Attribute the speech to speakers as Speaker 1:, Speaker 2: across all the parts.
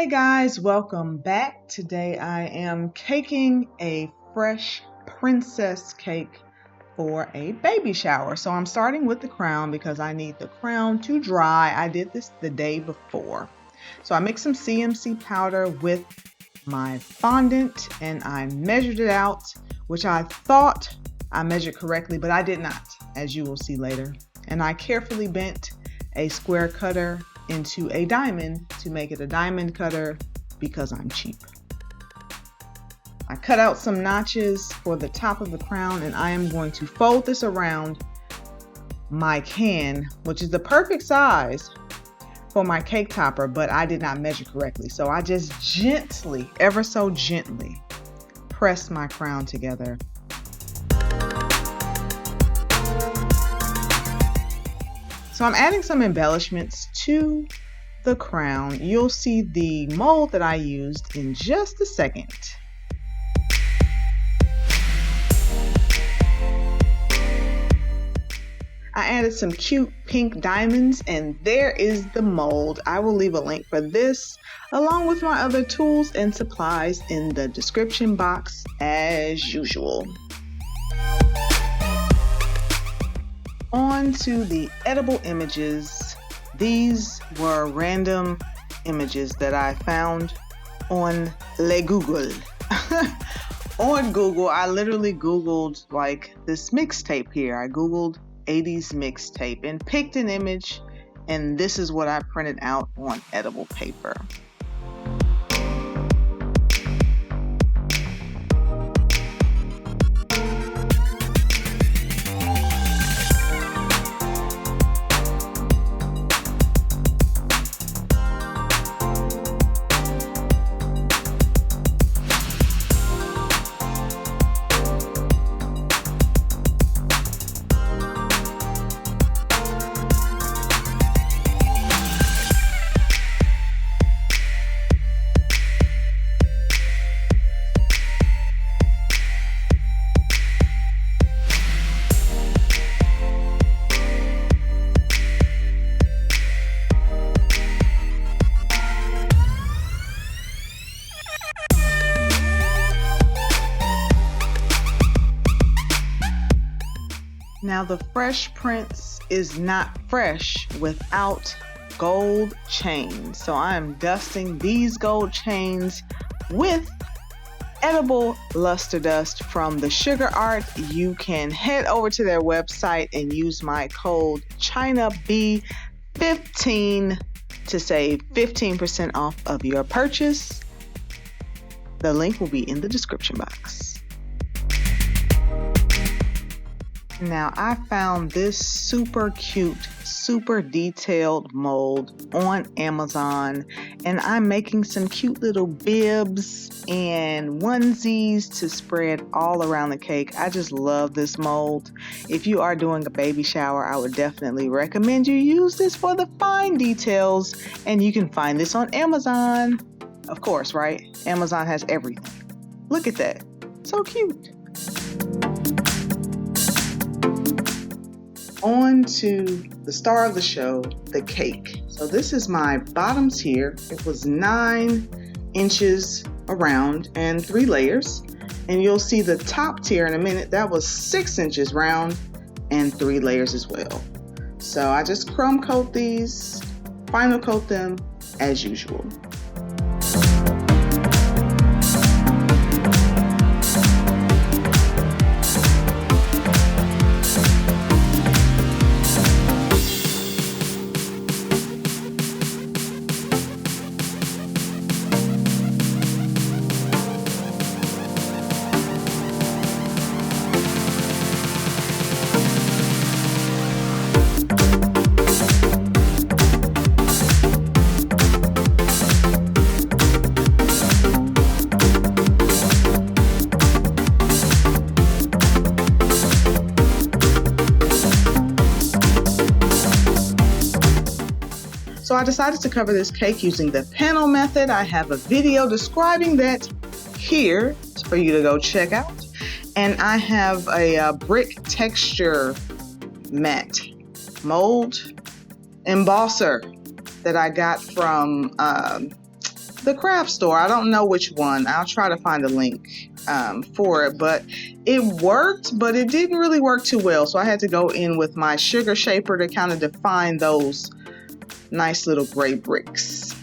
Speaker 1: Hey guys, welcome back. Today I am caking a fresh princess cake for a baby shower. So I'm starting with the crown because I need the crown to dry. I did this the day before. So I mixed some CMC powder with my fondant and I measured it out, which I thought I measured correctly, but I did not, as you will see later. And I carefully bent a square cutter into a diamond to make it a diamond cutter because I'm cheap. I cut out some notches for the top of the crown and I am going to fold this around my can, which is the perfect size for my cake topper, but I did not measure correctly. So I just gently, ever so gently, press my crown together. So I'm adding some embellishments to the crown. You'll see the mold that I used in just a second. I added some cute pink diamonds and there is the mold. I will leave a link for this along with my other tools and supplies in the description box as usual. On to the edible images. These were random images that I found on Google. On Google, I literally Googled like this mixtape here. I Googled 80s mixtape and picked an image, and this is what I printed out on edible paper. Now the Fresh Prince is not fresh without gold chains. So I am dusting these gold chains with edible luster dust from the Sugar Art. You can head over to their website and use my code ChynaB15 to save 15% off of your purchase. The link will be in the description box. Now I found this super cute, super detailed mold on Amazon, and I'm making some cute little bibs and onesies to spread all around the cake. I just love this mold. If you are doing a baby shower, I would definitely recommend you use this for the fine details, and you can find this on Amazon. Of course, right? Amazon has everything. Look at that. So cute. On to the star of the show, the cake. So this is my bottoms here. It was 9 inches around and 3 layers. And you'll see the top tier in a minute. That was 6 inches round and 3 layers as well. So I just crumb coat these, final coat them as usual. So I decided to cover this cake using the panel method. I have a video describing that here for you to go check out. And I have a brick texture matte mold embosser that I got from the craft store. I don't know which one. I'll try to find a link for it, but it worked, but it didn't really work too well. So I had to go in with my sugar shaper to kind of define those nice little gray bricks.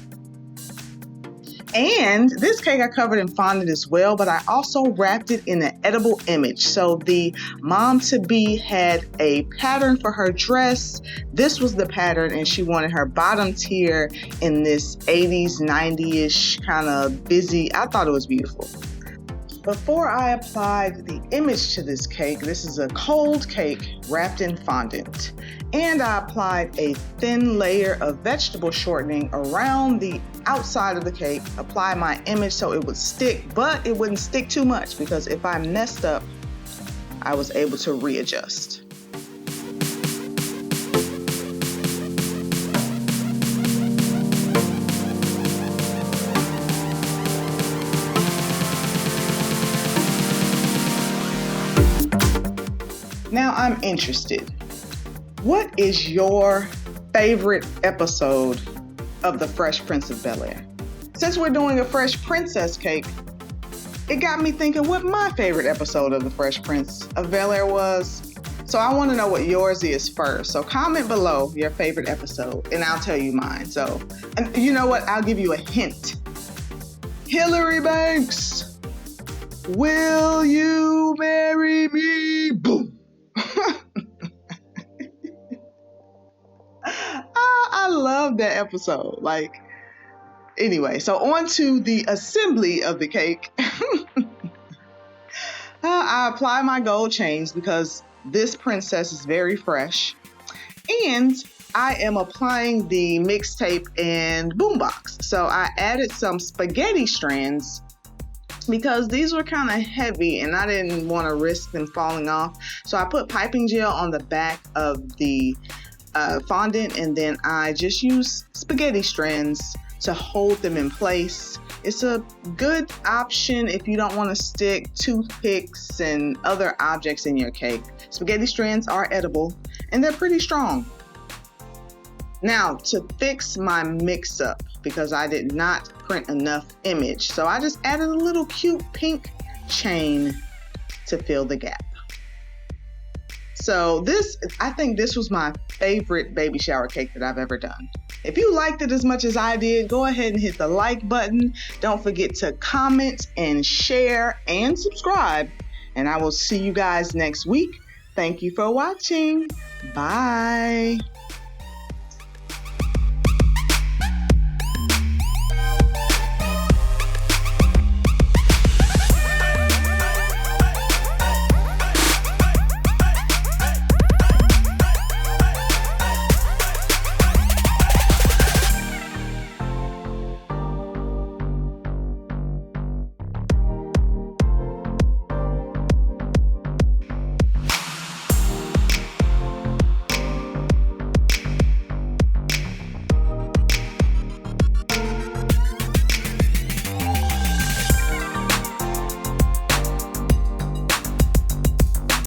Speaker 1: And this cake I covered in fondant as well, but I also wrapped it in an edible image. So the mom-to-be had a pattern for her dress. This was the pattern, and she wanted her bottom tier in this 80s, 90s kind of busy. I thought it was beautiful. Before I applied the image to this cake, this is a cold cake wrapped in fondant. And I applied a thin layer of vegetable shortening around the outside of the cake, apply my image so it would stick, but it wouldn't stick too much because if I messed up, I was able to readjust. Now I'm interested. What is your favorite episode of The Fresh Prince of Bel-Air? Since we're doing a Fresh Princess cake, it got me thinking what my favorite episode of The Fresh Prince of Bel-Air was. So I want to know what yours is first. So comment below your favorite episode and I'll tell you mine. So, and you know what? I'll give you a hint. Hillary Banks, will you marry me? Boom. I love that episode. Anyway, so on to the assembly of the cake. I apply my gold chains because this princess is very fresh. And I am applying the mixtape and boombox. So I added some spaghetti strands because these were kind of heavy and I didn't want to risk them falling off. So I put piping gel on the back of the fondant, and then I just use spaghetti strands to hold them in place. It's a good option if you don't want to stick toothpicks and other objects in your cake. Spaghetti strands are edible and they're pretty strong. Now to fix my mix up, because I did not print enough image, so I just added a little cute pink chain to fill the gap. So I think this was my favorite baby shower cake that I've ever done. If you liked it as much as I did, go ahead and hit the like button. Don't forget to comment and share and subscribe. And I will see you guys next week. Thank you for watching. Bye.